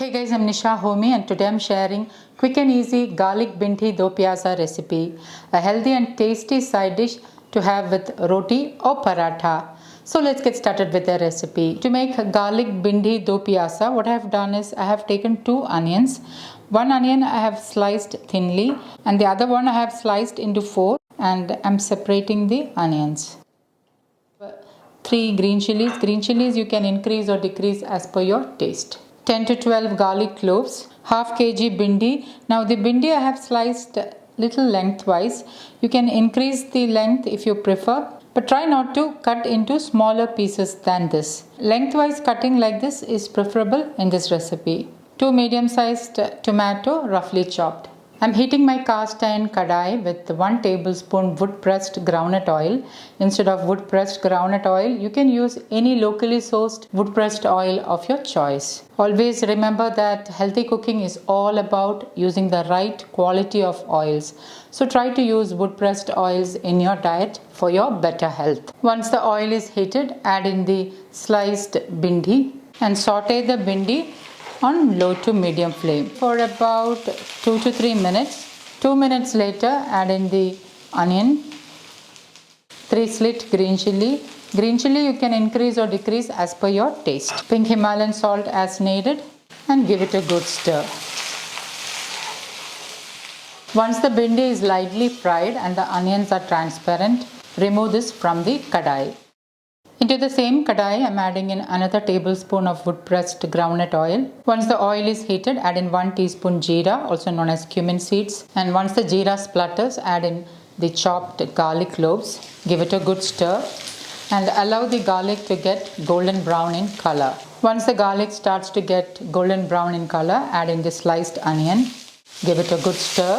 Hey guys, I'm Nisa Homey and today I'm sharing quick and easy garlic bhindi do pyaza recipe, a healthy and tasty side dish to have with roti or paratha. So let's get started with the recipe. To make garlic bhindi do pyaza, what I have done is I have taken 2 onions. One onion I have sliced thinly and the other one I have sliced into 4 and I'm separating the onions. 3 green chilies. Green chilies you can increase or decrease as per your taste. 10 to 12 garlic cloves, half kg bhindi. Now the bhindi I have sliced little lengthwise. You can increase the length if you prefer, but try not to cut into smaller pieces than this. Lengthwise cutting like this is preferable in this recipe. 2 medium-sized tomato roughly chopped. I'm heating my cast iron kadai with 1 tablespoon wood-pressed groundnut oil. Instead of wood-pressed groundnut oil, you can use any locally sourced wood-pressed oil of your choice. Always remember that healthy cooking is all about using the right quality of oils. So try to use wood-pressed oils in your diet for your better health. Once the oil is heated, add in the sliced bhindi and saute the bhindi on low to medium flame for about 2 to 3 minutes. 2 minutes later, add in the onion, 3 slit green chilli. Green chilli you can increase or decrease as per your taste. Pink Himalayan salt as needed and give it a good stir. Once the bhindi is lightly fried and the onions are transparent, remove this from the kadai. Into the same kadai, I am adding in another tablespoon of wood-pressed groundnut oil. Once the oil is heated, add in 1 teaspoon jeera, also known as cumin seeds. And once the jeera splutters, add in the chopped garlic cloves. Give it a good stir and allow the garlic to get golden brown in color. Once the garlic starts to get golden brown in color, add in the sliced onion. Give it a good stir.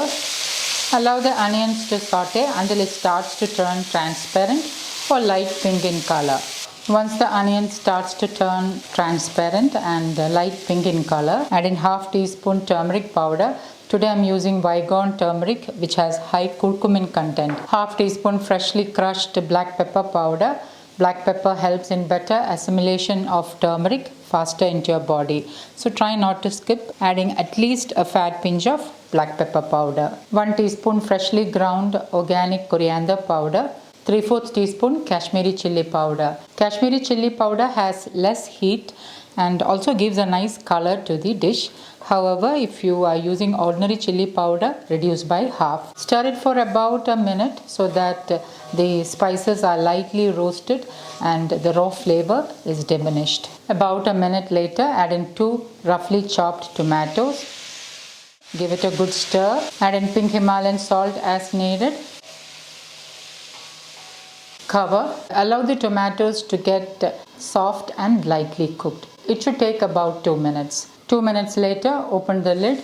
Allow the onions to saute until it starts to turn transparent or light pink in color. Once the onion starts to turn transparent and light pink in color, add in half teaspoon turmeric powder. Today I am using Vigon turmeric which has high curcumin content. Half teaspoon freshly crushed black pepper powder. Black pepper helps in better assimilation of turmeric faster into your body. So try not to skip adding at least a fat pinch of black pepper powder. 1 teaspoon freshly ground organic coriander powder. 3/4 teaspoon Kashmiri chilli powder. Kashmiri chilli powder has less heat and also gives a nice color to the dish. However, if you are using ordinary chilli powder, reduce by half. Stir it for about a minute so that the spices are lightly roasted and the raw flavor is diminished. About a minute later, add in 2 roughly chopped tomatoes. Give it a good stir. Add in pink Himalayan salt as needed. Cover. Allow the tomatoes to get soft and lightly cooked. It should take about 2 minutes. 2 minutes later, open the lid.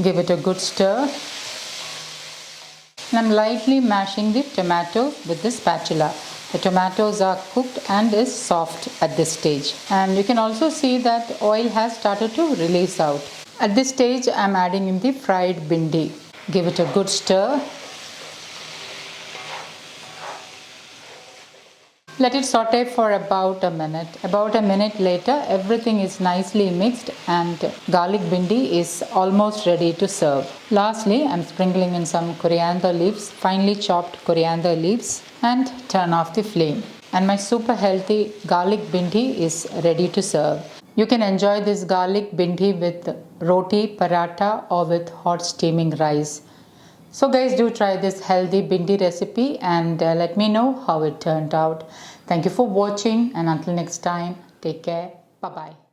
Give it a good stir. And I'm lightly mashing the tomato with the spatula. The tomatoes are cooked and is soft at this stage. And you can also see that oil has started to release out. At this stage, I'm adding in the fried bhindi. Give it a good stir. Let it saute for about a minute. About a minute later, everything is nicely mixed and garlic bhindi is almost ready to serve. Lastly, I'm sprinkling in some coriander leaves, finely chopped coriander leaves, and turn off the flame. And my super healthy garlic bhindi is ready to serve. You can enjoy this garlic bhindi with roti, paratha, or with hot steaming rice. So guys, do try this healthy bhindi recipe and let me know how it turned out. Thank you for watching and until next time, take care. Bye-bye.